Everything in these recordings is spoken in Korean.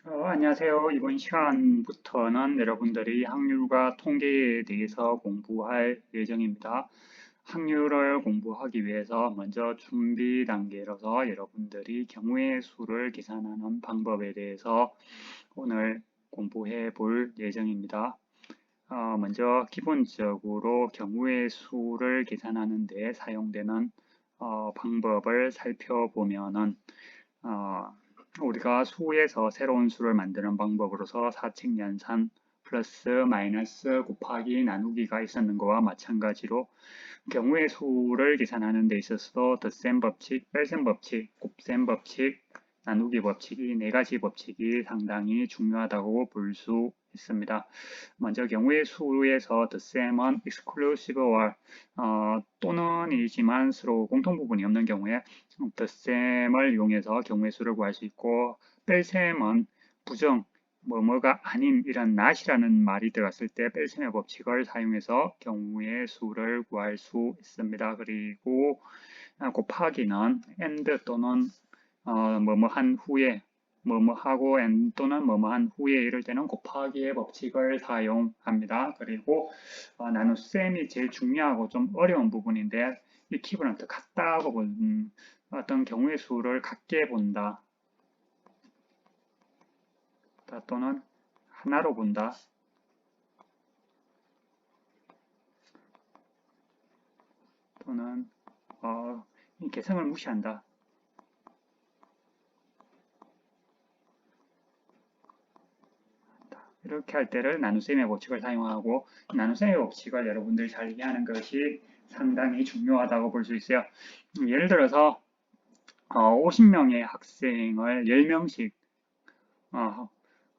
안녕하세요. 이번 시간부터는 여러분들이 확률과 통계에 대해서 공부할 예정입니다. 확률을 공부하기 위해서 먼저 준비 단계로서 여러분들이 경우의 수를 계산하는 방법에 대해서 오늘 공부해 볼 예정입니다. 먼저 기본적으로 경우의 수를 계산하는 데 사용되는 방법을 살펴보면은 어, 우리가 수에서 새로운 수를 만드는 방법으로서 사칙 연산 플러스 마이너스 곱하기 나누기가 있었는 것과 마찬가지로 경우의 수를 계산하는 데 있어서도 덧셈 법칙, 뺄셈 법칙, 곱셈 법칙, 나누기 법칙이 네 가지 법칙이 상당히 중요하다고 볼 수 있습니다. 먼저 경우의 수에서 덧셈은 exclusive or 또는이지만 서로 공통 부분이 없는 경우에 덧셈을 이용해서 경우의 수를 구할 수 있고 뺄셈은 부정 뭐뭐가 아닌 이런 not이라는 말이 들어갔을 때 뺄셈의 법칙을 사용해서 경우의 수를 구할 수 있습니다. 그리고 곱하기는 and 또는 뭐뭐한 후에 뭐뭐하고 and 또는 뭐뭐한 후에 이럴 때는 곱하기의 법칙을 사용합니다. 그리고 나눗셈이 제일 중요하고 좀 어려운 부분인데 이 키브런트 같다고 본 어떤 경우의 수를 같게 본다. 또는 하나로 본다. 또는 이 개성을 무시한다. 이렇게 할 때를 나눗셈의 법칙을 사용하고 나눗셈의 법칙을 여러분들이 잘 이해하는 것이 상당히 중요하다고 볼 수 있어요. 예를 들어서 50명의 학생을 10명씩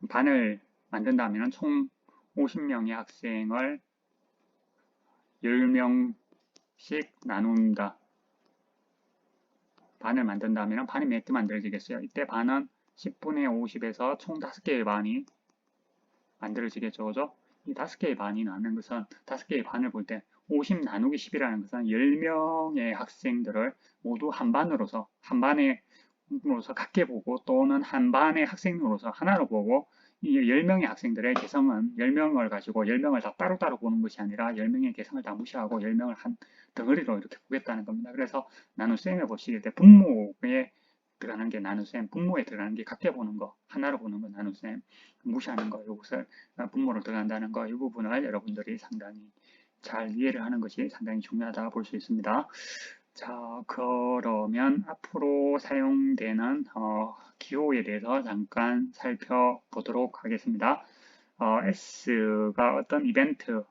반을 만든다면 총 50명의 학생을 10명씩 나눈다. 반을 만든다면 반이 몇 개 만들어지겠어요? 이때 반은 10분의 50에서 총 5개의 반이 만들어지겠죠. 그죠? 이 5개의 반이 나는 것은 5개의 반을 볼 때 50 나누기 10이라는 것은 10명의 학생들을 모두 한 반으로서 한 반에 같게 보고 또는 한 반의 학생으로서 하나로 보고 이 10명의 학생들의 개성은 10명을 가지고 10명을 다 따로따로 보는 것이 아니라 10명의 개성을 다 무시하고 10명을 한 덩어리로 이렇게 보겠다는 겁니다. 그래서 나눗셈의 법칙일 때 분모에 들어가는 게 나눗셈, 분모에 들어가는 게 같게 보는 거, 하나로 보는 거 나눗셈, 무시하는 거, 이것을 분모로 들어간다는 거, 이 부분을 여러분들이 상당히 잘 이해를 하는 것이 상당히 중요하다 볼 수 있습니다. 자, 그러면 앞으로 사용되는 기호에 대해서 잠깐 살펴보도록 하겠습니다. S가 어떤 이벤트,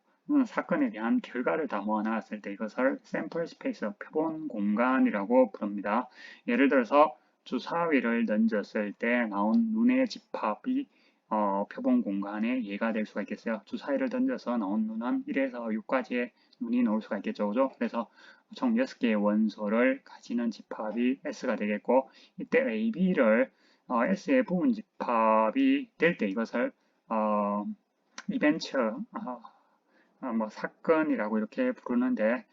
사건에 대한 결과를 다 모아놨을 때 이것을 샘플 스페이스, 표본 공간이라고 부릅니다. 예를 들어서 주사위를 던졌을 때 나온 눈의 집합이 표본 공간의 예가 될 수가 있겠어요. 주사위를 던져서 나온 눈은 1에서 6까지의 눈이 나올 수가 있겠죠. 그죠? 그래서 총 6개의 원소를 가지는 집합이 S가 되겠고 이때 A, B를 S의 부분 집합이 될 때 이것을 이벤트, 뭐 사건이라고 이렇게 부르는데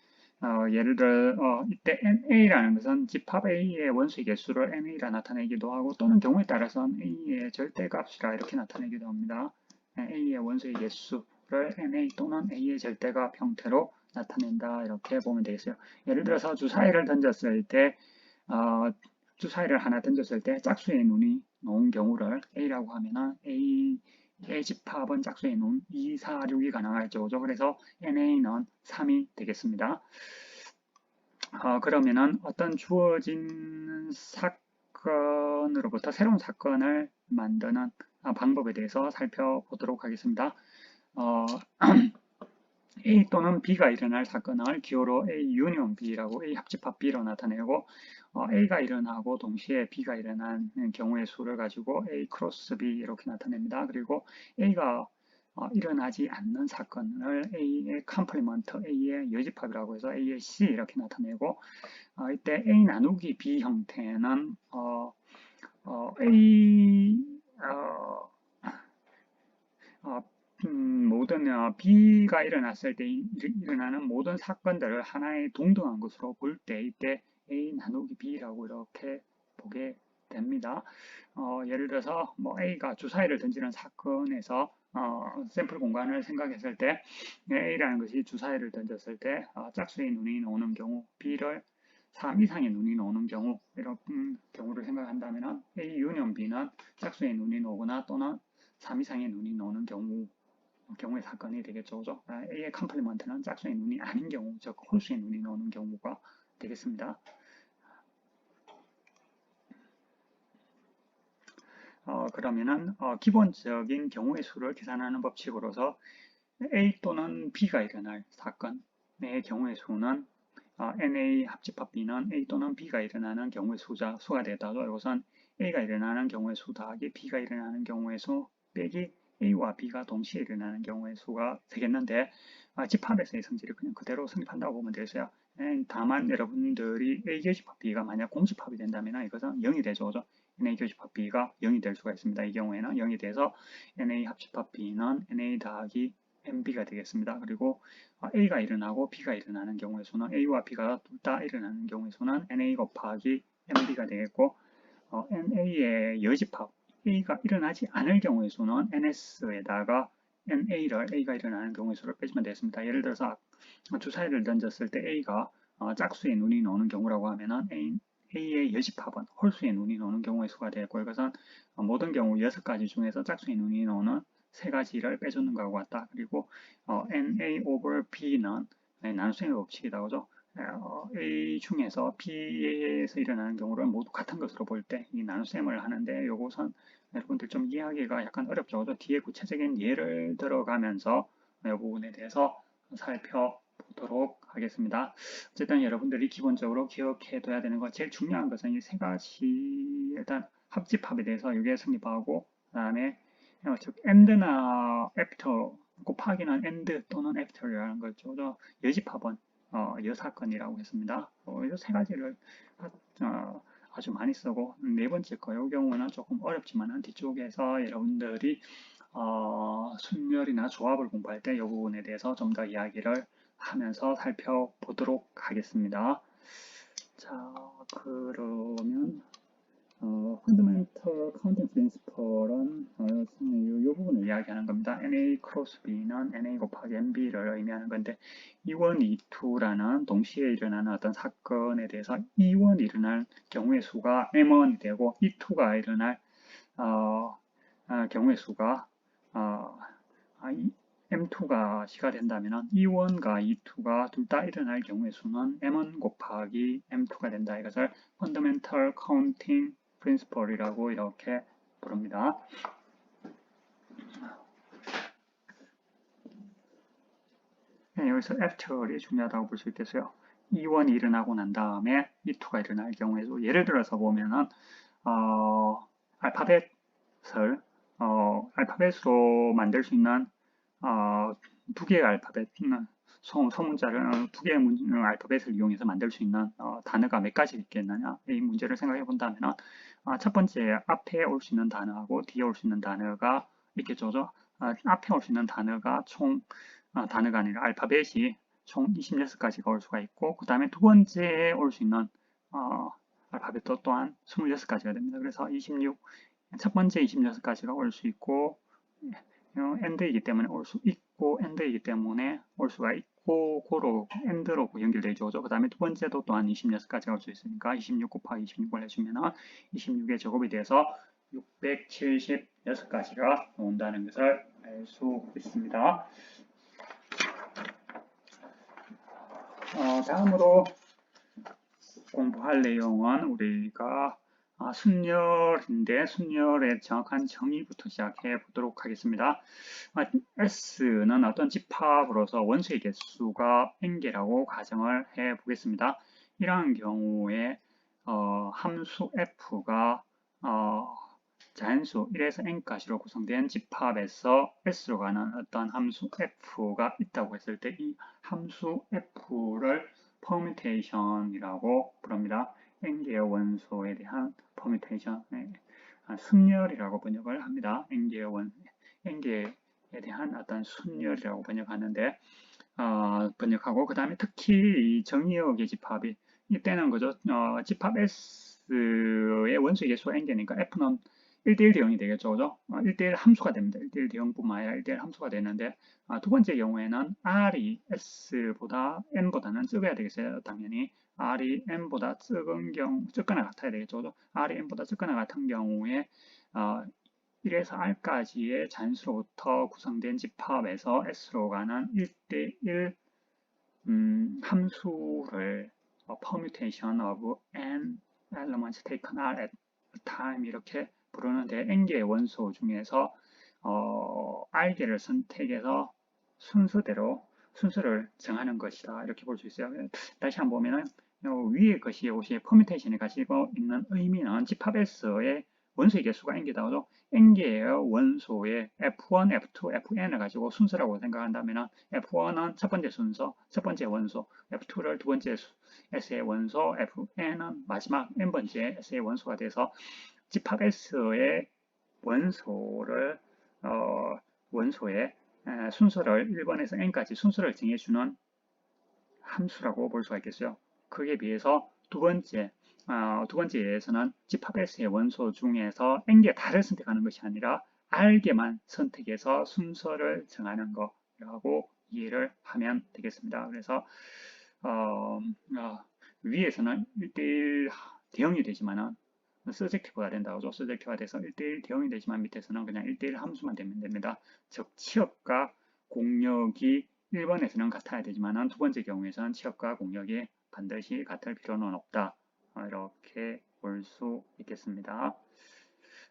예를 들어 이때 NA라는 것은 집합 A의 원소의 개수를 NA라 나타내기도 하고 또는 경우에 따라서는 A의 절대값이라 이렇게 나타내기도 합니다. A의 원소의 개수를 NA 또는 A의 절대값 형태로 나타낸다 이렇게 보면 되겠어요. 예를 들어서 주사위를 던졌을 때 주사위를 하나 던졌을 때 짝수의 눈이 나온 경우를 A라고 하면은 A의 집합은 짝수의 눈 2, 4, 6이 가능하겠죠. 그래서 NA는 3이 되겠습니다. 그러면은 어떤 주어진 사건으로부터 새로운 사건을 만드는 방법에 대해서 살펴보도록 하겠습니다. A 또는 B가 일어날 사건을 기호로 A 유니온 B라고 A 합집합 B로 나타내고 A가 일어나고 동시에 B가 일어나는 경우의 수를 가지고 A 크로스 B 이렇게 나타냅니다. 그리고 A가 일어나지 않는 사건을 A의 컴플리먼트, A의 여집합이라고 해서 A의 C 이렇게 나타내고 이때 A 나누기 B 형태는 A 모든 B가 일어났을 때 일어나는 모든 사건들을 하나의 동등한 것으로 볼 때 이때 A 나누기 B라고 이렇게 보게 됩니다. 예를 들어서 뭐 A가 주사위를 던지는 사건에서 샘플 공간을 생각했을 때 A라는 것이 주사위를 던졌을 때 짝수의 눈이 오는 경우, B를 3 이상의 눈이 오는 경우, 이런 경우를 생각한다면 A 유년 B는 짝수의 눈이 오거나 또는 3 이상의 눈이 오는 경우의 사건이 되겠죠. 그죠? A의 컴플리먼트는 짝수의 눈이 아닌 경우, 즉 홀수의 눈이 오는 경우가 되겠습니다. 그러면은 기본적인 경우의 수를 계산하는 법칙으로서 A 또는 B가 일어날 사건의 경우의 수는 NA 합집합 B는 A 또는 B가 일어나는 경우의 수가 되다죠. 이것은 A가 일어나는 경우의 수 더하기 B가 일어나는 경우의 수 빼기 A와 B가 동시에 일어나는 경우의 수가 되겠는데 집합에서의 성질을 그냥 그대로 성립한다고 보면 되겠어요. 다만 여러분들이 A 교집합 B가 만약 공집합이 된다면 이것은 0이 되죠. 그죠? NA 교집합 B가 0이 될 수가 있습니다. 이 경우에는 0이 돼서 NA 합집합 B는 NA 더하기 MB가 되겠습니다. 그리고 A가 일어나고 B가 일어나는 경우의 수는 A와 B가 둘 다 일어나는 경우의 수는 NA 곱하기 MB가 되겠고 NA의 여집합 A가 일어나지 않을 경우의 수는 NS에다가 NA를 A가 일어나는 경우의 수를 빼주면 되겠습니다. 예를 들어서 주사위를 던졌을 때 A가 짝수의 눈이 오는 경우라고 하면은 A의 여집합은 홀수의 눈이 오는 경우의 수가 되겠고 이것은 모든 경우 6가지 중에서 짝수의 눈이 오는 3가지를 빼주는 것과 같다. 그리고 NA over B는 나눗셈의 법칙이다. 그죠? A 중에서 B에서 일어나는 경우를 모두 같은 것으로 볼 때 이 나눗셈을 하는데 이것은 여러분들 좀 이해하기가 약간 어렵죠. 그죠? 뒤에 구체적인 예를 들어가면서 이 부분에 대해서 살펴보도록 하겠습니다. 어쨌든 여러분들이 기본적으로 기억해둬야 되는 것 제일 중요한 것은 이 3가지 일단 합집합에 대해서 이게 성립하고 그 다음에 즉 and나 after 곱하기는 and 또는 after라는 거죠. 여집합은 여사건이라고 했습니다. 이 3가지를 아주 많이 쓰고 네 번째 거 이 경우는 조금 어렵지만 뒤쪽에서 여러분들이 순열이나 조합을 공부할 때 이 부분에 대해서 좀 더 이야기를 하면서 살펴보도록 하겠습니다. 자, 그러면 Fundamental Counting Principle은 이 부분을 이야기하는 겁니다. NA 크로스 B는 NA 곱하기 MB를 의미하는 건데 E1, E2라는 동시에 일어나는 어떤 사건에 대해서 E1이 일어날 경우의 수가 M1이 되고 E2가 일어날 경우의 수가 M2가 시가 된다면 E1과 E2가 둘 다 일어날 경우의 수는 M1 곱하기 M2가 된다. 이것을 Fundamental Counting Principle이라고 이렇게 부릅니다. 여기서 after이 중요하다고 볼 수 있겠어요. E1이 일어나고 난 다음에 E2가 일어날 경우에 예를 들어서 보면은 알파벳으로 만들 수 있는 두 개의 알파벳, 소문자를 두 개의 알파벳을 이용해서 만들 수 있는 단어가 몇 가지 있겠느냐? 이 문제를 생각해 본다면 첫 번째 앞에 올 수 있는 단어하고 뒤에 올 수 있는 단어가 있겠죠. 앞에 올 수 있는 단어가 단어가 아니라 알파벳이 총 26가지가 올 수가 있고 그 다음에 두 번째에 올 수 있는 알파벳도 또한 26가지가 됩니다. 그래서 첫 번째 26가지가 올 수 있고 end이기 때문에 올 수 있고 end이기 때문에 올 수가 있고 고로 end로 연결되어 있죠. 그 다음에 두 번째도 또한 26가지가 올 수 있으니까 26 곱하기 26을 해주면 26의 제곱이 돼서 676가지가 나온다는 것을 알 수 있습니다. 다음으로 공부할 내용은 우리가 순열인데 순열의 정확한 정의부터 시작해 보도록 하겠습니다. S는 어떤 집합으로서 원소의 개수가 n개라고 가정을 해 보겠습니다. 이러한 경우에 함수 f가 자연수 1에서 n까지로 구성된 집합에서 S로 가는 어떤 함수 f가 있다고 했을 때 이 함수 f를 퍼뮤테이션이라고 부릅니다. n개의 원소에 대한 퍼뮤테이션, 순열이라고 번역을 합니다. n개에 대한 어떤 순열이라고 번역하는데 번역하고 그 다음에 특히 이 정의역의 집합이 이때는 그죠? 집합 S S의 원소의 개수가 n개니까 F는 1대1 대응이 되겠죠. 그죠? 1대1 함수가 됩니다. 1대1 대응뿐만 아니라 1대1 함수가 되는데 두 번째 경우에는 R이 S보다 N보다는 적어야 되겠어요. 당연히 R이 N보다 적거나 같아야 되겠죠. 그죠? R이 N보다 적거나 같은 경우에 1에서 R까지의 잔수로부터 구성된 집합에서 S로 가는 1대1 함수를 permutation of n elements taken R at a time 이렇게 부르는데 n개의 원소 중에서 r개를 선택해서 순서를 정하는 것이다 이렇게 볼 수 있어요. 다시 한번 보면은 위의 것이 혹시 permutation이 가지고 있는 의미는 집합 S의 원소의 개수가 n개다. 그죠? n개의 원소의 F1, F2, Fn을 가지고 순서라고 생각한다면 F1은 첫 번째 순서, 첫 번째 원소, F2를 두 번째 S의 원소, Fn은 마지막 n번째 S의 원소가 돼서 집합 S의 원소의 순서를 1번에서 n까지 순서를 정해주는 함수라고 볼 수가 있겠어요. 그에 비해서 두 번째 예에서는 집합 S의 원소 중에서 n개 다를 선택하는 것이 아니라 r개만 선택해서 순서를 정하는 거라고 이해를 하면 되겠습니다. 그래서 위에서는 1대1 대응이 되지만은 서젝티브가 된다고 하죠. 서젝티브가 돼서 1대1 대응이 되지만 밑에서는 그냥 1대1 함수만 되면 됩니다. 즉 치역과 공역이 1번에서는 같아야 되지만 두 번째 경우에서는 치역과 공역이 반드시 같을 필요는 없다. 이렇게 볼 수 있겠습니다.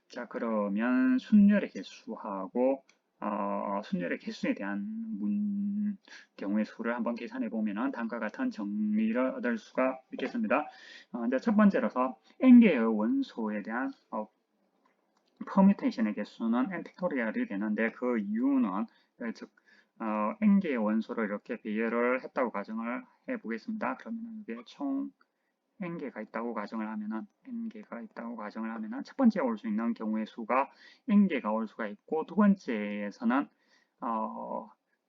자, 그러면 순열의 개수하고 순열의 개수에 대한 경우의 수를 한번 계산해 보면 다음과 같은 정리를 얻을 수가 있겠습니다. 이제 첫 번째로서 n개의 원소에 대한 퍼뮤테이션의 개수는 n 팩토리얼이 되는데 그 이유는 즉 n개의 원소를 이렇게 배열을 했다고 가정을 해 보겠습니다. 그러면 이게 총 n개가 있다고 가정을 하면은 첫 번째 올 수 있는 경우의 수가 n개가 올 수가 있고 두 번째에서는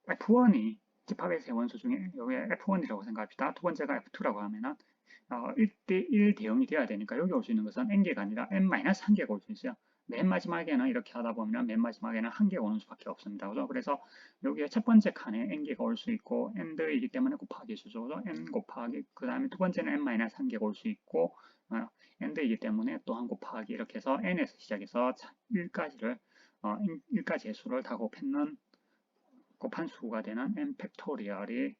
F1이 집합에서의 원소 중에 여기 F1이라고 생각합시다. 두 번째가 F2라고 하면은 1대1 대응이 되어야 되니까 여기 올 수 있는 것은 n개가 아니라 n-1개가 올 수 있어요. 맨 마지막에는 이렇게 하다 보면 맨 마지막에는 한 개가 오는 수밖에 없습니다. 그죠? 그래서 여기에 첫 번째 칸에 n개가 올 수 있고 n들이기 때문에 곱하기 수죠. 그죠? n 곱하기 그 다음에 두 번째는 n-1개가 올 수 있고 n들이기 때문에 또 한 곱하기 이렇게 해서 n에서 시작해서 1까지의 수를 다 곱한 수가 되는 n 팩토리얼이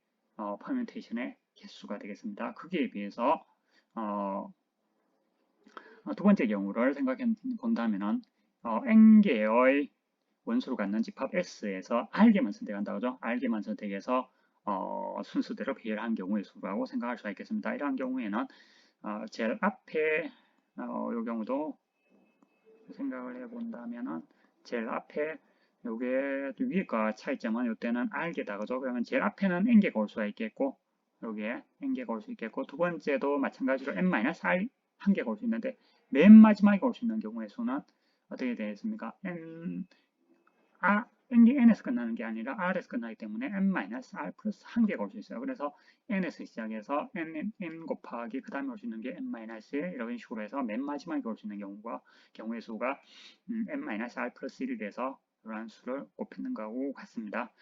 퍼뮤테이션의 개수가 되겠습니다. 거기에 비해서 두 번째 경우를 생각해 본다면은 n개의 원수를 갖는 집합 S에서 R개만 선택한다 그죠? R개만 선택해서 순서대로 배열한 경우의 수라고 생각할 수가 있겠습니다. 이러한 경우에는 제일 앞에 이 경우도 생각을 해본다면은 제일 앞에 요게 위에가 차이점은 이때는 R개다 그죠? 그러면 제일 앞에는 n개가 올 수가 있겠고 여기에 n개가 올 수 있겠고 두 번째도 마찬가지로 n-r 한 개가 올 수 있는데 맨 마지막에 올 수 있는 경우의 수는 어떻게 되겠습니까? n에서 끝나는 게 아니라 r에서 끝나기 때문에 n-r 플러스 한 개가 올 수 있어요. 그래서 n에서 시작해서 n 곱하기 그 다음에 올 수 있는 게 n-1 이런 식으로 해서 맨 마지막에 올 수 있는 경우의 수가 n-r 플러스 1이 돼서 이러한 수를 곱했는 거하고 같습니다.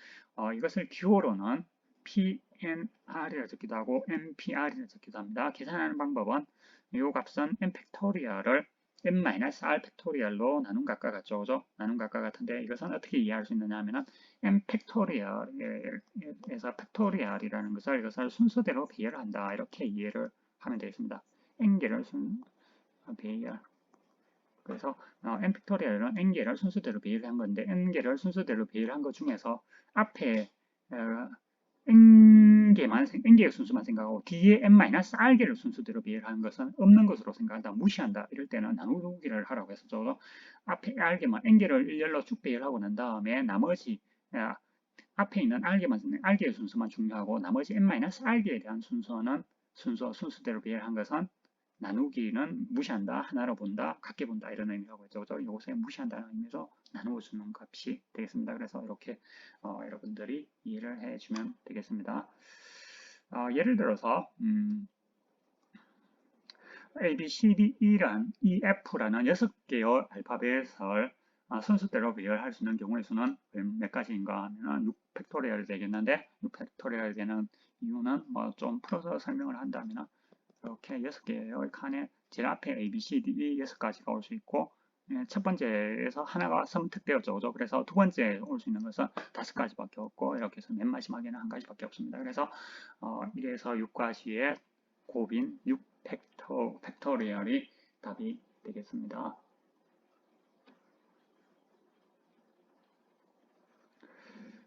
이것을 기호로는 PNR이라 적기도 하고 NPR이라 적기도 합니다. 계산하는 방법은 이 값은 n 팩토리얼을 n-r 팩토리얼로 나눈 값과 같죠. 그죠? 나눈 값과 같은데 이것은 어떻게 이해할 수 있느냐 하면은 n 팩토리얼에서 팩토리얼이라는 이것을 순서대로 배열한다. 이렇게 이해를 하면 되겠습니다. n개를 배열. 그래서 n 팩토리얼은 n개를 순서대로 배열한 건데 n개를 순서대로 배열한 것 중에서 앞에 n개의 순수만 생각하고 뒤에 n-r개를 순서대로 배열하는 것은 없는 것으로 생각한다. 무시한다. 이럴 때는 나누기를 하라고 했었죠. 앞에 r개만 n개를 일렬로 쭉 배열하고 난 다음에 나머지 앞에 있는 r개의 순서만 중요하고 나머지 n-r개에 대한 순서대로 배열한 것은 나누기는 무시한다, 하나로 본다, 같게 본다 이런 의미라고 했죠. 이것에 무시한다는 의미에서 나누어 주는 값이 되겠습니다. 그래서 이렇게 여러분들이 이해를 해주면 되겠습니다. 예를 들어서 A, B, C, D, E, F라는 6개의 알파벳을 순서대로 배열할 수 있는 경우의 수는 몇 가지인가 하면 6팩토리얼이 되겠는데 6팩토리얼이 되는 이유는 뭐 좀 풀어서 설명을 한다면 이렇게 6개의 칸에 제일 앞에 A, B, C, D, E 6가지가 올 수 있고 첫 번째에서 하나가 선택되었죠. 그죠? 그래서 두 번째에 올 수 있는 것은 5가지밖에 없고 이렇게 해서 맨 마지막에는 1가지밖에 없습니다. 그래서 1에서 6가지의 곱인 6팩토리얼이 답이 되겠습니다.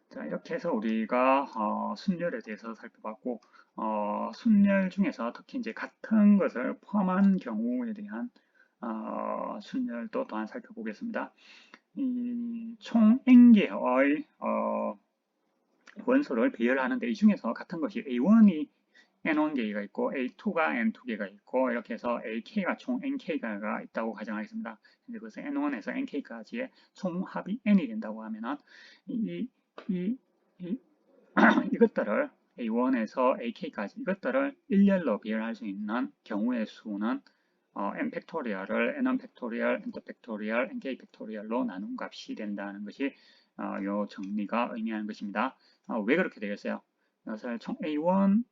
자, 이렇게 해서 우리가 순열에 대해서 살펴봤고 순열 중에서 특히 이제 같은 것을 포함한 경우에 대한 순열도 또한 살펴보겠습니다. 이 총 n개의 원소를 배열하는데 이 중에서 같은 것이 A1이 N1개가 있고 A2가 N2개가 있고 이렇게 해서 AK가 총 NK가 있다고 가정하겠습니다. 그래서 N1에서 NK까지의 총 합이 N이 된다고 하면은 이것들을 A1에서 AK까지 이것들을 일렬로 배열할 수 있는 경우의 수는 n 팩토리얼을 n1 팩토리얼, n2 팩토리얼, nk 팩토리얼로 나눈 값이 된다는 것이 이 정리가 의미하는 것입니다. 왜 그렇게 되겠어요? 이것을 총 A1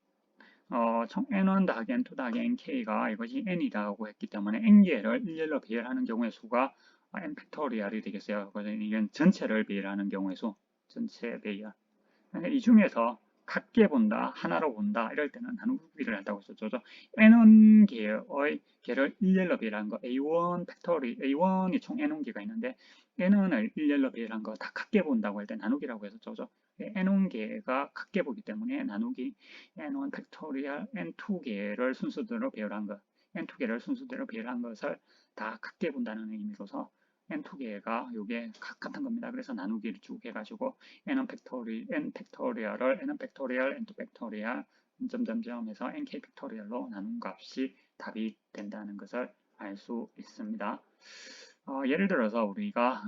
총 n1 더하기 n2 더하기 nk가 이것이 n이라고 했기 때문에 n개를 일렬로 배열하는 경우의 수가 n 팩토리얼이 되겠어요. 그래서 이건 전체를 배열하는 경우의 수, 전체 배열. 이 중에서 같게 본다, 하나로 본다 이럴 때는 나누기를 한다고 했었죠. n은 개를 일렬로 배열한 거 A1 팩토리, A1이 총 n개가 있는데 n을 일렬로 배열한 거 다 같게 본다고 할 때 나누기라고 했었죠. n개가 같게 보기 때문에 나누기 n1 팩토리얼 n2개를 순서대로 배열한 것, n2개를 순서대로 배열한 것을 다 같게 본다는 의미로서 n2개가 이게 같은 겁니다. 그래서 나누기를 쭉 해가지고 n 팩토리얼을 n 팩토리얼, n2 팩토리얼 점점점 해서 nk 팩토리얼로 나눈 값이 답이 된다는 것을 알 수 있습니다. 예를 들어서 우리가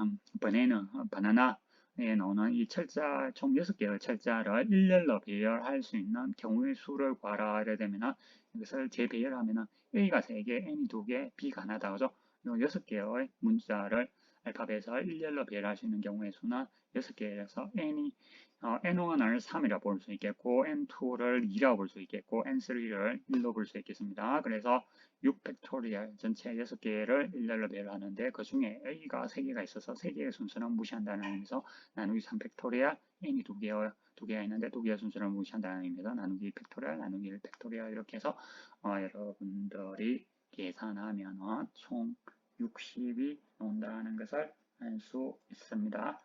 바나나에 나오는 이 철자 총 6개의 철자를 일렬로 배열할 수 있는 경우의 수를 구하라 이래 되면 이것을 재배열하면 A가 3개, N이 2개, B가 하나다. 그죠? 이 6개의 문자를 알파벳을 일렬로 배열할 수 있는 경우의 수는 6개에서 N1을 3이라 볼 수 있겠고 N2를 2라 볼 수 있겠고 N3를 1로 볼 수 있겠습니다. 그래서 6팩토리얼 전체 6개를 일렬로 배열하는데 그 중에 A가 3개가 있어서 3개의 순서는 무시한다는 의미에서 나누기 3팩토리얼 N이 2개가 있는데 2개의 순서를 무시한다는 의미에서 나누기 팩토리얼, 나누기 1팩토리얼 이렇게 해서 여러분들이 계산하면 총 60이 나온다는 것을 알 수 있습니다.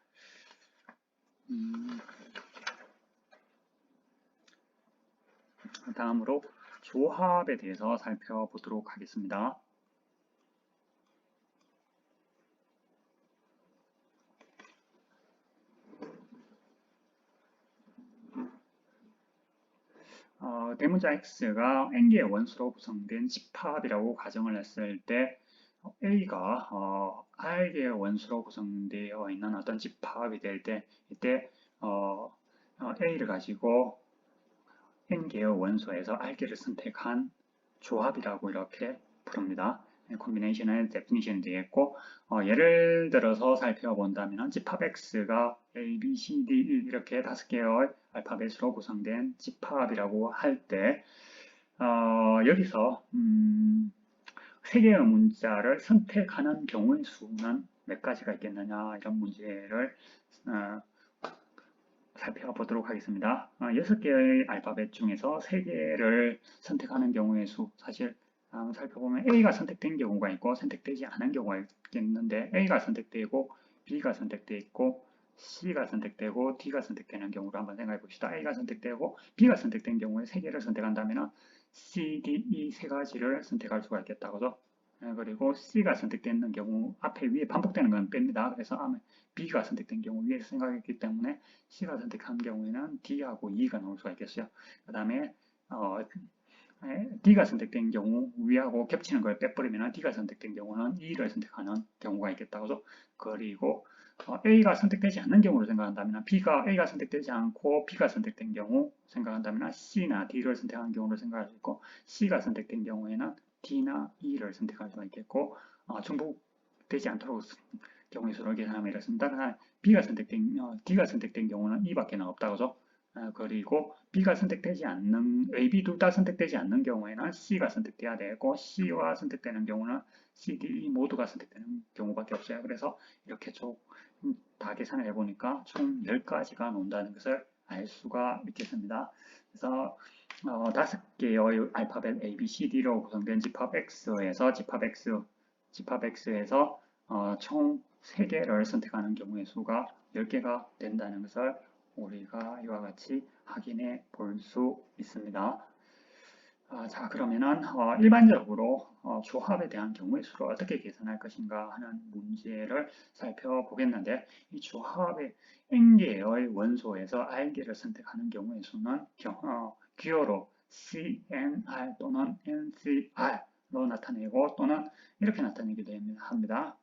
다음으로 조합에 대해서 살펴보도록 하겠습니다. 대문자 x가 n개의 원수로 구성된 집합이라고 가정을 했을 때 a가 r개의 원수로 구성되어 있는 어떤 집합이 될 때 이때 a를 가지고 n개의 원소에서 r개를 선택한 조합이라고 이렇게 부릅니다. 콤비네이션의 데피니션이 되겠고 예를 들어서 살펴본다면 집합 x가 a, b, c, d, e 이렇게 5개의 알파벳으로 구성된 집합이라고 할 때 여기서 3개의 문자를 선택하는 경우의 수는 몇 가지가 있겠느냐 이런 문제를 살펴보도록 하겠습니다. 6개의 알파벳 중에서 3개를 선택하는 경우의 수 사실 살펴보면 A가 선택된 경우가 있고 선택되지 않은 경우가 있겠는데 A가 선택되고 B가 선택되고 C가 선택되고 D가 선택되는 경우를 한번 생각해 봅시다. A가 선택되고 B가 선택된 경우에 3개를 선택한다면 C, D, E 3가지를 선택할 수가 있겠다. 그죠? 그리고 C가 선택되는 경우 앞에 위에 반복되는 건 뺍니다. 그래서 B가 선택된 경우 위에서 생각했기 때문에 C가 선택한 경우에는 D하고 E가 나올 수가 있겠어요. 그 다음에 D가 선택된 경우 위하고 겹치는 걸 빼버리면 D가 선택된 경우는 E를 선택하는 경우가 있겠다. 그죠? 그리고 A가 선택되지 않는 경우를 생각한다면 A가 선택되지 않고 B가 선택된 경우 생각한다면 C나 D를 선택하는 경우를 생각할 수 있고 C가 선택된 경우에는 D나 E를 선택할 수가 있겠고 중복되지 않도록 경우의 수를 계산하면 이렇습니다. B가 D가 선택된 경우는 E밖에 없다 그죠? 그리고 B가 선택되지 않는 A, B 둘 다 선택되지 않는 경우에는 C가 선택돼야 되고 C와 선택되는 경우는 C, D, E 모두가 선택되는 경우밖에 없어요. 그래서 이렇게 다 계산을 해보니까 총 10가지가 나온다는 것을 알 수가 있겠습니다. 그래서 5개의 알파벳 A, B, C, D로 구성된 집합X에서 총 3개를 선택하는 경우의 수가 10개가 된다는 것을 우리가 이와 같이 확인해 볼 수 있습니다. 자, 그러면은 일반적으로 조합에 대한 경우의 수를 어떻게 계산할 것인가 하는 문제를 살펴보겠는데, 이 조합의 n개의 원소에서 r개를 선택하는 경우의 수는 기호로 CNR 또는 NCR로 나타내고 또는 이렇게 나타내기도 합니다.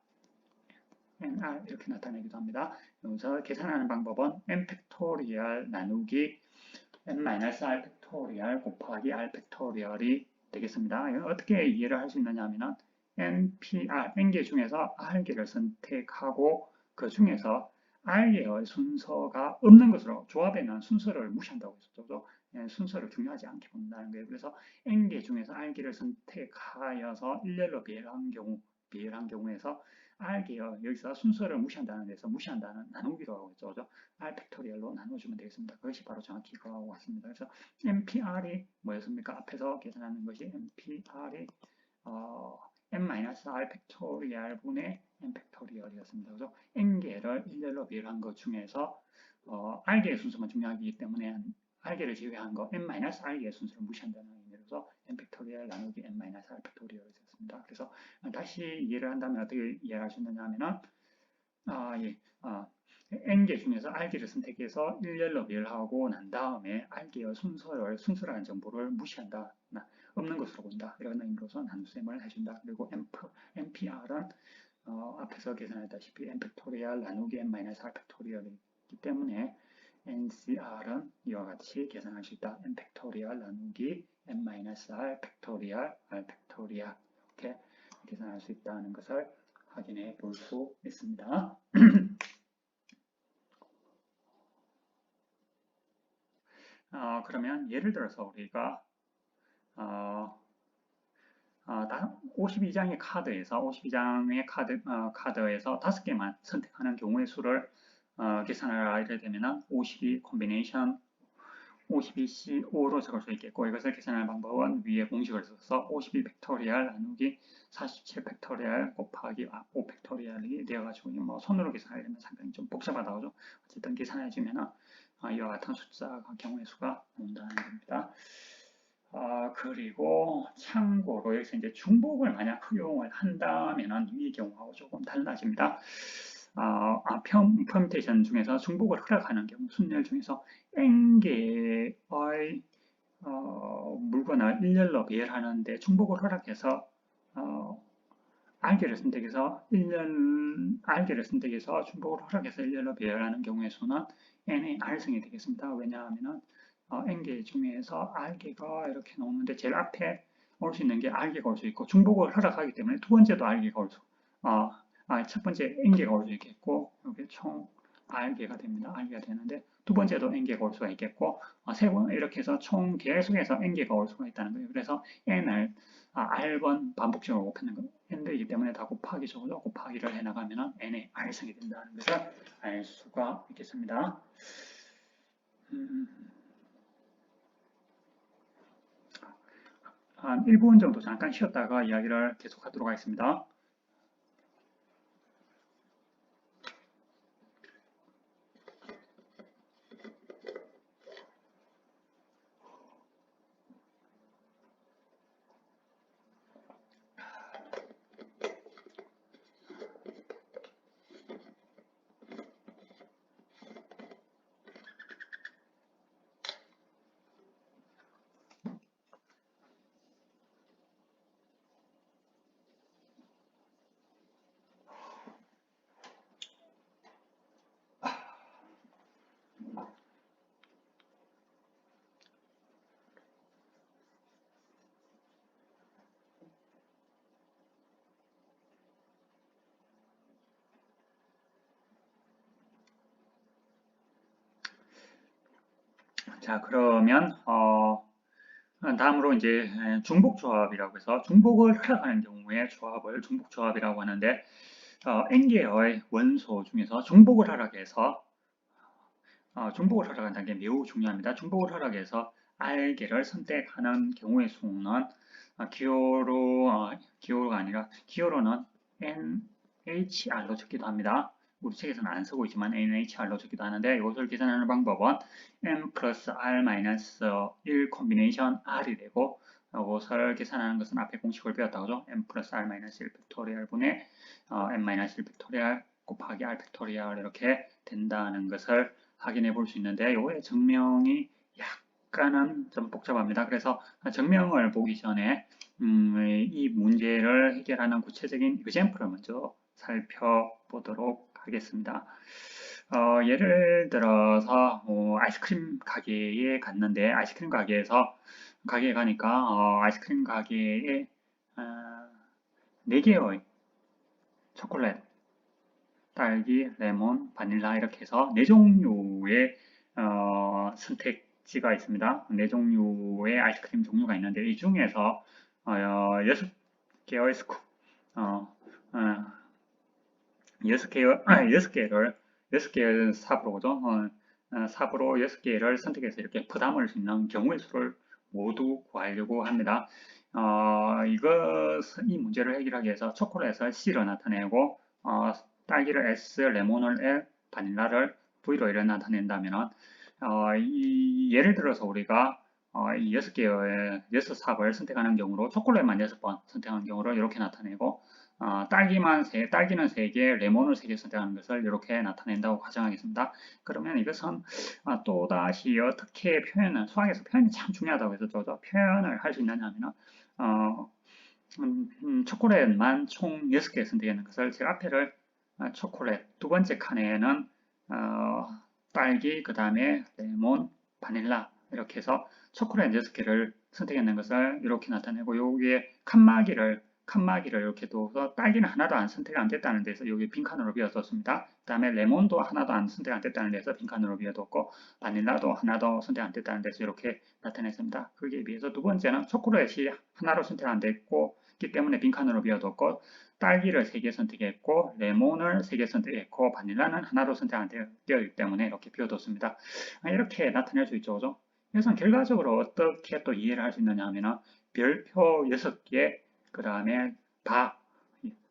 NR 이렇게 나타내기도 합니다. 여기서 계산하는 방법은 n 팩토리얼 나누기 n-r 팩토리얼 곱하기 r 팩토리얼이 되겠습니다. 어떻게 이해를 할 수 있느냐 하면 n개 중에서 r개를 선택하고 그 중에서 r개의 순서가 없는 것으로 조합에는 순서를 무시한다고 했었죠. 순서를 중요하지 않게 본다는 거예요. 그래서 n개 중에서 r개를 선택하여서 일렬로 비례한 경우에서 r개요. 여기서 순서를 무시한다는 데서 무시한다는 나누기로 하고 있죠. 그죠? r 팩토리얼로 나눠주면 되겠습니다. 그것이 바로 정확히 그거하고 같습니다. 그래서 npr이 뭐였습니까? 앞에서 계산하는 것이 npr이 n-r 팩토리얼 분의 n 팩토리얼이었습니다. 그래서 n개를 일렬로 비례한 것 중에서 r개의 순서만 중요하기 때문에 r개를 제외한 거 n-r개의 순서를 무시한다는 의미로서 n 팩토리얼 나누기 n-r 팩토리얼이 되었습니다. 그래서 다시 이해를 한다면 어떻게 이해할 수 있느냐 하면은 n개 중에서 r개를 선택해서 일렬로 비례하고 난 다음에 r개의 순서라는 정보를 무시한다. 없는 것으로 본다. 이런 의미로서 나눗셈을 해준다. 그리고 npr은 앞에서 계산했다시피 n 팩토리얼 나누기 n-r 팩토리얼이기 때문에 ncr은 이와 같이 계산할 수 있다. n 팩토리얼 나누기 n-r 팩토리얼 r 팩토리얼 이렇게 계산할 수 있다는 것을 확인해 볼 수 있습니다. 그러면 예를 들어서 우리가 52장의 카드에서 5개만 선택하는 경우의 수를 계산하라 이래 되면은 52 콤비네이션 52C5로 적을 수 있겠고, 이것을 계산할 방법은 위에 공식을 써서 52 팩토리얼 나누기 47 팩토리얼 곱하기 5 팩토리얼이 되어가지고 뭐 손으로 계산하려면 상당히 좀 복잡하다 그죠? 어쨌든 계산해주면은 이와 같은 숫자가 경우의 수가 나온다는 겁니다. 그리고 참고로 여기서 이제 중복을 만약 허용을 한다면은 이 경우하고 조금 달라집니다. 퍼뮤테이션 중에서 중복을 허락하는 경우 순열 중에서 n개의 물건을 일렬로 배열하는데 중복을 허락해서 r개를 선택해서 중복을 허락해서 일렬로 배열하는 경우의 수는 n의 r승이 되겠습니다. 왜냐하면 n개 중에서 r개가 이렇게 나오는데 제일 앞에 올 수 있는 게 r개가 올 수 있고 중복을 허락하기 때문에 두 번째도 r개가 올 수 첫 번째 n개가 올 수 있겠고 여기 총 r개가 됩니다. r개가 되는데 두 번째도 n개가 올 수가 있겠고 세 번 이렇게 해서 총 계속해서 n개가 올 수가 있다는 거예요. 그래서 n을 r번 반복적으로 곱하는 거 n이기 때문에 다 곱하기죠. 곱하기를 해나가면 n의 r승이 된다는 것을 알 수가 있겠습니다. 한 1분 정도 잠깐 쉬었다가 이야기를 계속하도록 하겠습니다. 자, 그러면 다음으로 이제 중복 조합이라고 해서 중복을 하락하는 경우에 조합을 중복 조합이라고 하는데 n 개의 원소 중에서 중복을 하락해서 중복을 하락한다는 게 매우 중요합니다. 중복을 하락해서 R개를 선택하는 경우의 수는 기호로가 아니라 기호로는 NHR로 적기도 합니다. 우리 책에서는 안 쓰고 있지만 NHR로 적기도 하는데 이것을 계산하는 방법은 n 플러스 r 마이너스 1 콤비네이션 r이 되고 이것을 계산하는 것은 앞에 공식을 배웠다고 하죠. n 플러스 r 마이너스 1 팩토리얼 분의 n 마이너스 1 팩토리얼 곱하기 r 팩토리얼 이렇게 된다는 것을 확인해 볼 수 있는데 이거의 증명이 약간은 좀 복잡합니다. 그래서 증명을 보기 전에 이 문제를 해결하는 구체적인 example을 먼저 살펴보도록 하겠습니다. 예를 들어서 아이스크림 가게에 갔는데 아이스크림 가게에서 가게에 가니까 아이스크림 가게에 4개의 초콜릿, 딸기, 레몬, 바닐라 이렇게 해서 4종류의 선택지가 있습니다. 4종류의 아이스크림 종류가 있는데 이 중에서 6개의 스쿱 6개의 삽으로죠. 삽으로 6개를 선택해서 이렇게 부담을 수 있는 경우의 수를 모두 구하려고 합니다. 이 문제를 해결하기 위해서 초콜릿을 C로 나타내고 딸기를 S, 레몬을 L, 바닐라를 V로 이렇게 나타낸다면 예를 들어서 우리가 이 6개의 6삽을 선택하는 경우로 초콜릿만 6번 선택하는 경우로 이렇게 나타내고 딸기는 3개, 레몬을 3개 선택하는 것을 이렇게 나타낸다고 가정하겠습니다. 그러면 이것은 또다시 어떻게 수학에서 표현이 참 중요하다고 해서 표현을 할 수 있느냐 하면 초콜릿만 총 6개 선택하는 것을 제가 앞에를 초콜릿, 두 번째 칸에는 딸기, 그 다음에 레몬, 바닐라 이렇게 해서 초콜릿 6개를 선택하는 것을 이렇게 나타내고 여기에 칸막이를 이렇게 둬서 딸기는 하나도 안 선택 안 됐다는 데서 여기 빈칸으로 비워뒀습니다. 그 다음에 레몬도 하나도 안 선택 안 됐다는 데서 빈칸으로 비워뒀고 바닐라도 하나도 선택 안 됐다는 데서 이렇게 나타냈습니다. 그에 비해서 두 번째는 초콜릿이 하나로 선택 안 됐기 때문에 빈칸으로 비워뒀고 딸기를 3개 선택했고 레몬을 3개 선택했고 바닐라는 하나로 선택 안 되었기 때문에 이렇게 비워뒀습니다. 이렇게 나타낼 수 있죠. 그죠? 그래서 결과적으로 어떻게 또 이해를 할 수 있느냐 하면 별표 6개 그 다음에 바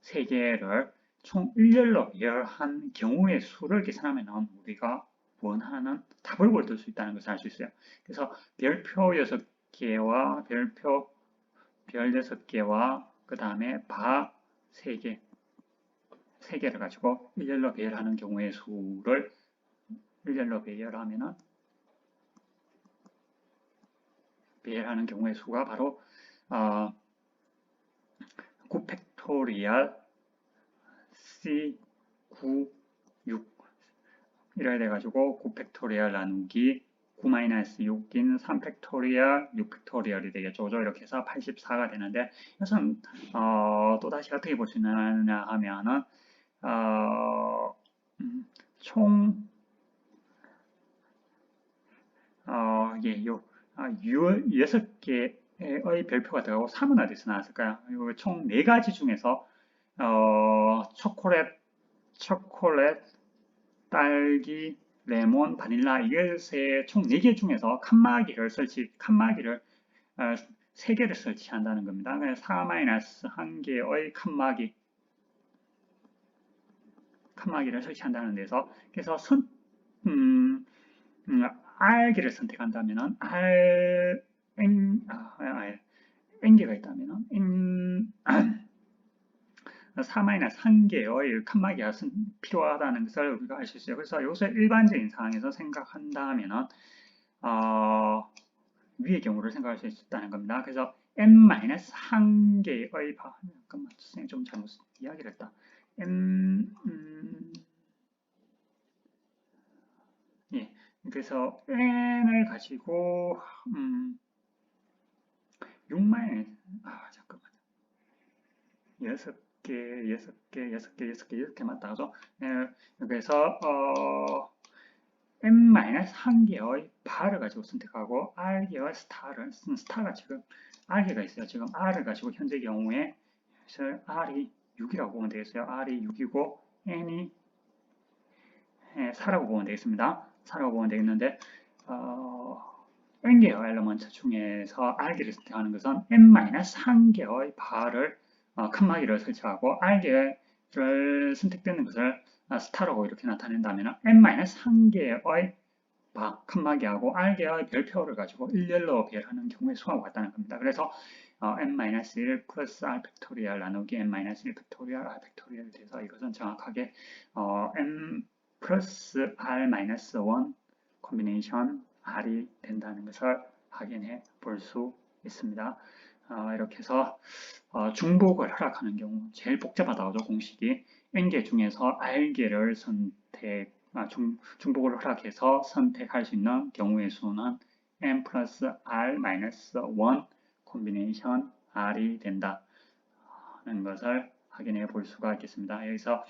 3개를 총 일렬로 배열한 경우의 수를 계산하면 우리가 원하는 답을 얻을 수 있다는 것을 알 수 있어요. 그래서 별표 6개와 별 6개와 그 다음에 바 3개를 가지고 일렬로 배열하는 경우의 수를 일렬로 배열하는 경우의 수가 바로 9 팩토리얼 C 9 6 이래 돼가지고 9 팩토리얼 나누기 9-6인 3 팩토리얼 6 팩토리얼이 되겠죠. 이렇게 해서 84가 되는데 이것은 또다시 어떻게 볼 수 있느냐 하면은 총 6개의 별표가 들어가고 3은 어디서 나왔을까요? 총 4가지 중에서 초콜릿, 딸기, 레몬, 바닐라 이것의 총 4개 중에서 칸막이를 3개를 설치한다는 겁니다. 4-1개의 칸막이를 설치한다는 데서 그래서 R개를 선택한다면 N개가 있다면 4-1개의 칸막이가 필요하다는 것을 우리가 알 수 있어요. 그래서 여기서 일반적인 상황에서 생각한다면 위의 경우를 생각할 수 있다는 겁니다. 그래서 N-1개의 잠깐만 선생님 좀 잘못 이야기를 했다. 그래서 n을 가지고 6만 잠깐만 6개 맞다 그죠? 그래서 n-1개의 바를 가지고 선택하고 r개의 스타가 지금 r개가 있어요. 지금 r을 가지고 현재 경우에 r이 6이라고 보면 되겠어요. r이 6이고 n이 4라고 보면 되겠습니다. 4라고 보면 되겠는데 n개의 엘리먼트 중에서 r개를 선택하는 것은 n-1개의 바를 칸막이를 설치하고 r개를 선택되는 것을 스타라고 이렇게 나타낸다면 n-1개의 칸막이하고 r개의 별표를 가지고 일렬로 배열하는 경우의 수가 같다는 겁니다. 그래서 n-1 플러스 r 팩토리얼 나누기 n-1 팩토리얼 r 팩토리얼이 돼서 이것은 정확하게 n 플러스 r-1 콤비네이션 r이 된다는 것을 확인해 볼 수 있습니다. 이렇게 해서 중복을 허락하는 경우 제일 복잡하다고 하죠. 공식이 n개 중에서 r개를 중복을 허락해서 선택할 수 있는 경우의 수는 n 플러스 r-1 콤비네이션 r이 된다는 것을 확인해 볼 수가 있겠습니다. 여기서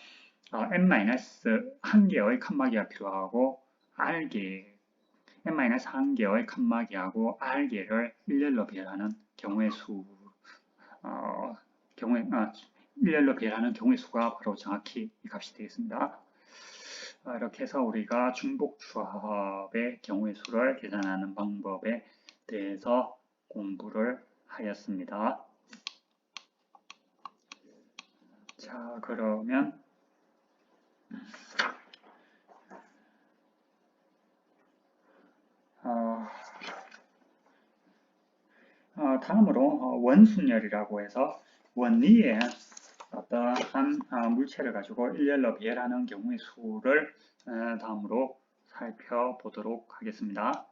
n-1개의 칸막이가 필요하고 n-1개의 칸막이하고 r개를 일렬로 배열하는 경우의 수 일렬로 배열하는 경우의 수가 바로 정확히 이 값이 되겠습니다. 이렇게 해서 우리가 중복조합의 경우의 수를 계산하는 방법에 대해서 공부를 하였습니다. 자, 그러면 다음으로 원순열이라고 해서 원리에 어떠한 물체를 가지고 일렬로 배열하는 경우의 수를 다음으로 살펴보도록 하겠습니다.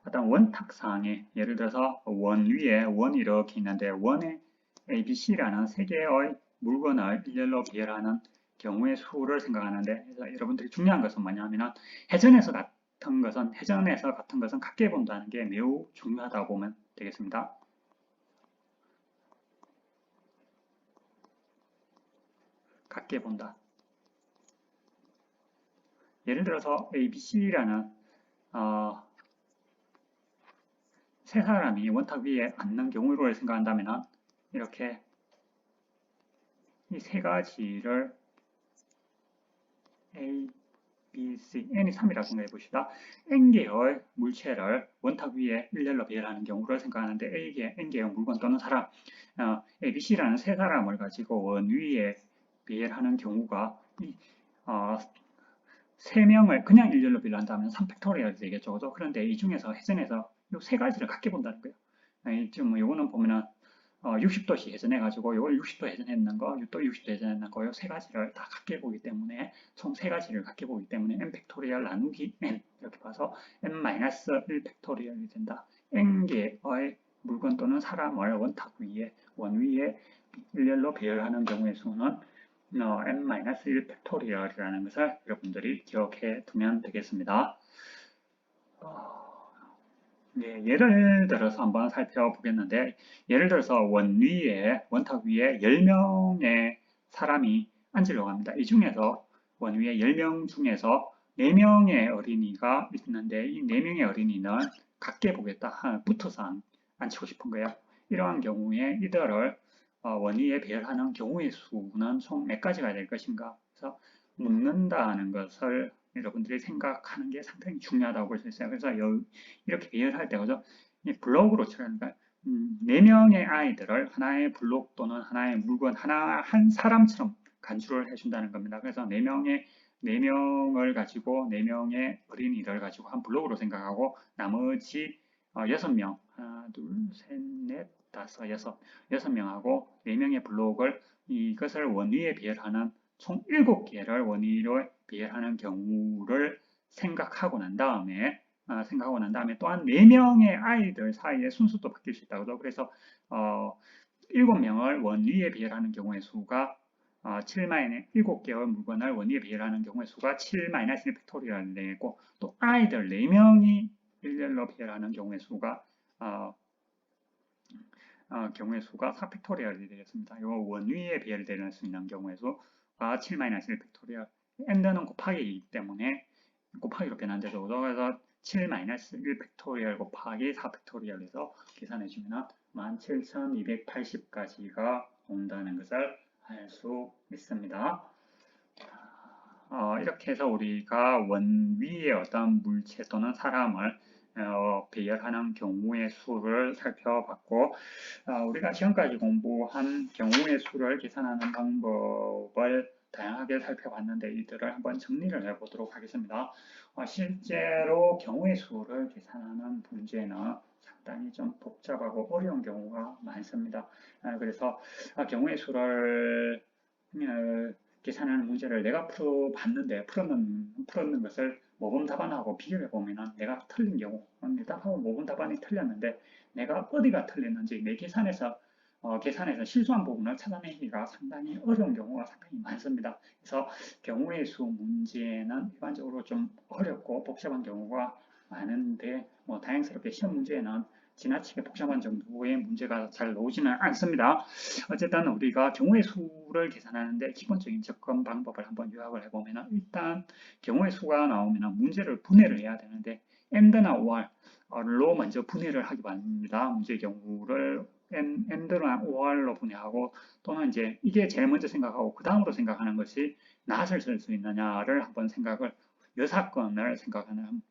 어떤 원탁상에 예를 들어서 원 위에 원이 이렇게 있는데 원에 ABC라는 세 개의 물건을 일렬로 배열하는 경우의 수를 생각하는데 여러분들이 중요한 것은 뭐냐면 회전에서 같은 것은 같게 본다는 게 매우 중요하다고 보면 되겠습니다. 같게 본다. 예를 들어서 ABC라는 세 사람이 원탁 위에 앉는 경우를 생각한다면 이렇게 이 세 가지를 A, B, C, N이 3이라고 생각해 봅시다. N개의 물체를 원탁 위에 일렬로 배열하는 경우를 생각하는데 N개의 물건 또는 사람, A, B, C라는 세 사람을 가지고 원 위에 배열하는 경우가 세 명을 그냥 일렬로 배열한다면 3팩토리얼이 되겠죠. 그죠? 그런데 이 중에서 회전에서 이 세 가지를 같게 본다는 거예요. 지금 요거는 보면은 60도씩 회전해가지고 이걸 60도 회전했는 거, 또 60도 회전했는 거, 이 세 가지를 다 같게 보기 때문에 총 세 가지를 같게 보기 때문에 n 팩토리얼 나누기 n 이렇게 봐서 n-1 팩토리얼이 된다. n개의 물건 또는 사람을 원탁 위에 원 위에 일렬로 배열하는 경우의 수는 n-1 팩토리얼이라는 것을 여러분들이 기억해 두면 되겠습니다. 네, 예를 들어서 한번 살펴보겠는데 예를 들어서 원탁 위에 10명의 사람이 앉으려고 합니다. 이 중에서 원 위에 10명 중에서 4명의 어린이가 있는데 이 4명의 어린이는 같게 보겠다. 붙어서 앉히고 싶은 거예요. 이러한 경우에 이들을 원 위에 배열하는 경우의 수는 총 몇 가지가 될 것인가. 그래서 묻는다는 것을 여러분들이 생각하는 게 상당히 중요하다고 볼 수 있어요. 그래서 이렇게 배열할 때, 그죠? 블록으로 처리하니까 4명의 아이들을 하나의 블록 또는 하나의 물건, 한 사람처럼 간주를 해준다는 겁니다. 그래서 4명을 가지고 4명의 어린이를 가지고 한 블록으로 생각하고 나머지 6명, 하나, 둘, 셋, 넷, 다섯, 여섯 명하고 4명의 블록을 이것을 원 위에 배열하는 총 7개를 원 위로 배열하는 경우를 생각하고 난 다음에 또한 4명의 아이들 사이에 순수도 바뀔 수 있다고. 그래서 7명을 원 위에 배열하는 경우의 수가 7개의 물건을 원 위에 배열하는 경우의 수가 7-1 팩토리얼이 되고 또 아이들 4명이 일렬로 배열하는 경우의 수가 4 팩토리얼이 되겠습니다. 이거 원 위에 배열될 수 있는 경우의 수가 7-1 팩토리얼. n는 곱하기이기 때문에 곱하기로 변환되죠. 그래서 7-1 팩토리얼 곱하기 4 팩토리얼에서 계산해주면 17,280까지가 온다는 것을 알 수 있습니다. 이렇게 해서 우리가 원위의 어떤 물체 또는 사람을 배열하는 경우의 수를 살펴봤고, 우리가 지금까지 공부한 경우의 수를 계산하는 방법을 다양하게 살펴봤는데 이들을 한번 정리를 해보도록 하겠습니다. 실제로 경우의 수를 계산하는 문제는 상당히 좀 복잡하고 어려운 경우가 많습니다. 그래서 경우의 수를 계산하는 문제를 내가 풀었는 것을 모범 답안하고 비교해 보면은 내가 틀린 경우, 답하고 모범 답안이 틀렸는데 내가 어디가 틀렸는지 내 계산에서 실수한 부분을 찾아내기가 상당히 어려운 경우가 상당히 많습니다. 그래서 경우의 수 문제는 일반적으로 좀 어렵고 복잡한 경우가 많은데 다행스럽게 시험 문제에는 지나치게 복잡한 정도의 문제가 잘 나오지는 않습니다. 어쨌든 우리가 경우의 수를 계산하는데 기본적인 접근 방법을 한번 요약을 해보면 일단 경우의 수가 나오면 문제를 분해를 해야 되는데 and나 or로 먼저 분해를 하기 바랍니다. 문제 경우를 and나 or로 분해하고 또는 이제 이게 제일 먼저 생각하고 그 다음으로 생각하는 것이 not을 쓸 수 있느냐를 한번 여사건을 생각하는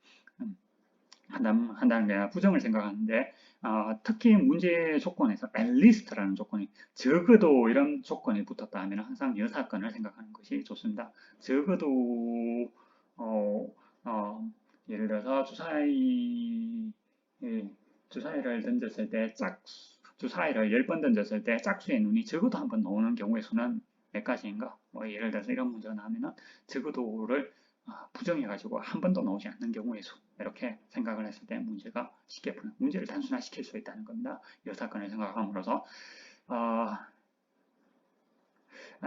한다는 게 부정을 생각하는데 특히 문제 조건에서 at least라는 조건이 적어도 이런 조건이 붙었다 하면 항상 여사건을 생각하는 것이 좋습니다. 적어도 예를 들어서 주사위를 던졌을 때 주사위를 10번 던졌을 때 짝수의 눈이 적어도 한 번 나오는 경우의 수는 몇 가지인가? 예를 들어서 이런 문제가 나오면 적어도를 부정해가지고 한 번도 나오지 않는 경우의 수 이렇게 생각을 했을 때 문제가 쉽게 문제를 단순화시킬 수 있다는 겁니다. 여사건을 생각함으로써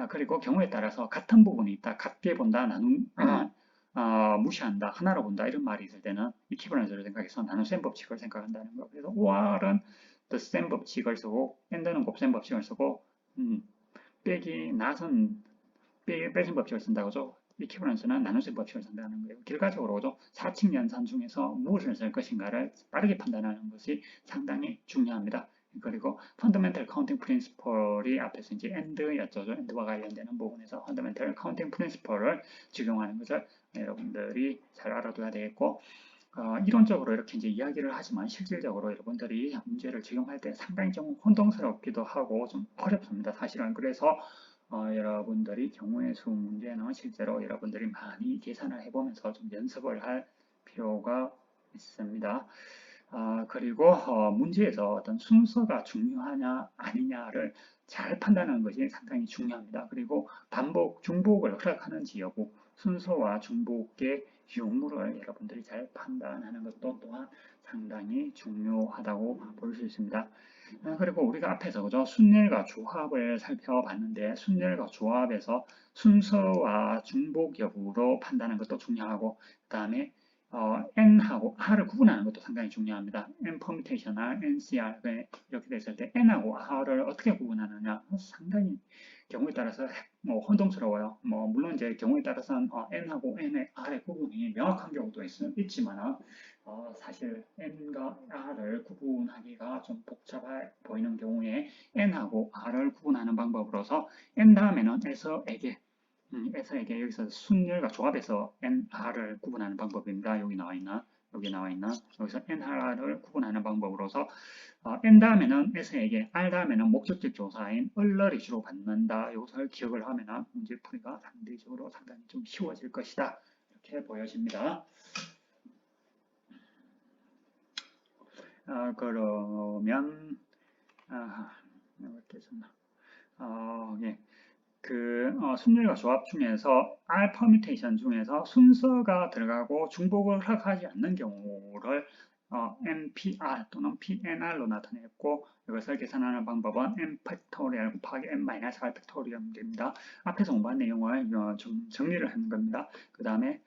그리고 경우에 따라서 같은 부분이 있다, 같게 본다, 무시한다, 하나로 본다 이런 말이 있을 때는 이퀴버런스를 생각해서 나눗셈 법칙을 생각한다는 거. 그래서 OR은 the same 법칙을 쓰고 and는 곱셈 법칙을 쓰고 빼기 not은 빼셈 법칙을 쓴다고 하죠. 이퀴버런스는 나눗셈 법칙을 쓴다는 거예요. 결과적으로 4층 연산 중에서 무엇을 쓸 것인가를 빠르게 판단하는 것이 상당히 중요합니다. 그리고 fundamental counting principle이 앞에서 이제 and였죠. and와 관련되는 부분에서 fundamental counting principle을 적용하는 것을 여러분들이 잘 알아둬야 되겠고, 이론적으로 이렇게 이제 이야기를 하지만 실질적으로 여러분들이 문제를 적용할 때 상당히 좀 혼동스럽기도 하고 좀 어렵습니다. 사실은. 그래서 여러분들이 경우의 수 문제는 실제로 여러분들이 많이 계산을 해보면서 좀 연습을 할 필요가 있습니다. 그리고 문제에서 어떤 순서가 중요하냐 아니냐를 잘 판단하는 것이 상당히 중요합니다. 그리고 반복, 중복을 허락하는지 여부, 순서와 중복의 유무를 여러분들이 잘 판단하는 것도 또한 상당히 중요하다고 볼 수 있습니다. 그리고 우리가 앞에서 그죠? 순열과 조합을 살펴봤는데 순열과 조합에서 순서와 중복 여부로 판단하는 것도 중요하고 그 다음에 n하고 r을 구분하는 것도 상당히 중요합니다. n permutation r, ncr 이렇게 됐을 때 n하고 r을 어떻게 구분하느냐 상당히 경우에 따라서 혼동스러워요. 물론 이제 경우에 따라서는 n하고 n의 r의 구분이 명확한 경우도 있지만 사실 n과 r을 구분하기가 좀 복잡해 보이는 경우에 n하고 r을 구분하는 방법으로서 n 다음에는 s에게 여기서 순열과 조합에서 NR을 구분하는 방법입니다. 여기 나와 있는 여기서 NR을 구분하는 방법으로서 N 다음에는 S에게, R 다음에는 목적격 조사인 얼러리 주로 받는다. 이것을 기억을 하면 문제풀이가 상대적으로 상당히 좀 쉬워질 것이다. 이렇게 보여집니다. 그러면 이렇게 좀 예. 순열과 조합 중에서 R 퍼뮤테이션 중에서 순서가 들어가고 중복을 허락하지 않는 경우를 NPR 또는 PNR로 나타냈고 이것을 계산하는 방법은 n 팩토리얼 곱하기 n-r 팩토리얼입니다. 앞에서 공부한 내용을 좀 정리를 하는 겁니다. 그 다음에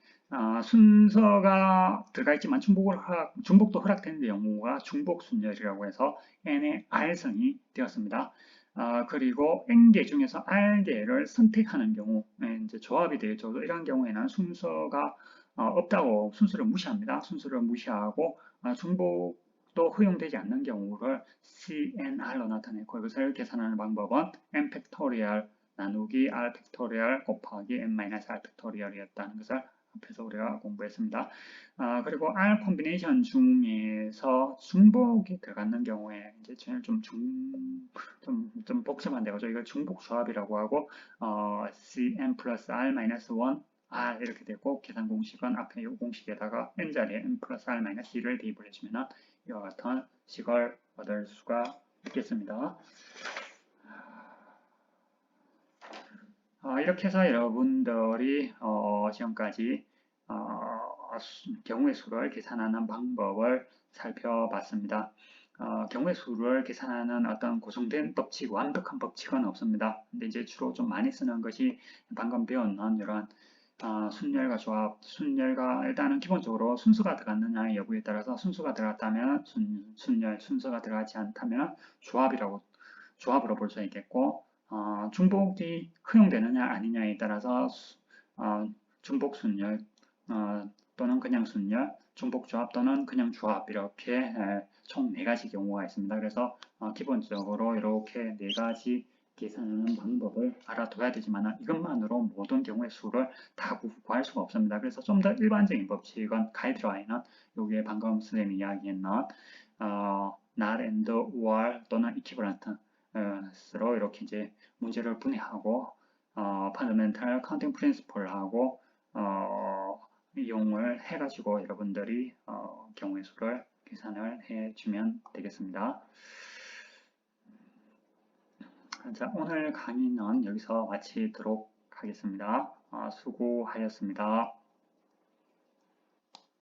순서가 들어가 있지만 중복도 허락되는 경우가 중복 순열이라고 해서 n의 r성이 되었습니다. 그리고 n개 중에서 r개를 선택하는 경우, 이제 조합이 되겠죠. 이런 경우에는 순서가 없다고 순수를 무시합니다. 순수를 무시하고 중복도 허용되지 않는 경우를 CNR로 나타내고 이것을 계산하는 방법은 n 팩토리얼 나누기 r 팩토리얼 곱하기 n-r 팩토리얼이었다는 것을 앞에서 우리가 공부했습니다. 그리고 R 콤비네이션 중에서 중복이 들어가는 경우에 이제 좀 복잡한데 그죠? 이걸 중복 조합이라고 하고 CN 플러스 R 마이너스 1 R 이렇게 되고 계산 공식은 앞에 이 공식에다가 n자리에 n 플러스 R 마이너스 1을 대입을 해주면 이와 같은 식을 얻을 수가 있겠습니다. 이렇게 해서 여러분들이 지금까지 경우의 수를 계산하는 방법을 살펴봤습니다. 경우의 수를 계산하는 어떤 고정된 법칙, 완벽한 법칙은 없습니다. 근데 이제 주로 좀 많이 쓰는 것이 방금 배웠는 이런 순열과 조합, 순열과 일단은 기본적으로 순수가 들어갔느냐의 여부에 따라서 순수가 들어갔다면 순열, 순수가 들어가지 않다면 조합으로 볼 수 있겠고 중복이 허용되느냐 아니냐에 따라서 중복 순열 또는 그냥 순열, 중복 조합 또는 그냥 조합 이렇게 총 4가지 경우가 있습니다. 그래서 기본적으로 이렇게 4가지 계산하는 방법을 알아둬야 되지만 이것만으로 모든 경우의 수를 다 구할 수가 없습니다. 그래서 좀 더 일반적인 법칙은 가이드라인은 여기에 방금 선생님이 이야기했는 not and or 또는 equivalent 로 이렇게 이제 문제를 분해하고 fundamental counting principle하고 이용을 해가지고 여러분들이 경우의 수를 계산을 해주면 되겠습니다. 자, 오늘 강의는 여기서 마치도록 하겠습니다. 수고하셨습니다.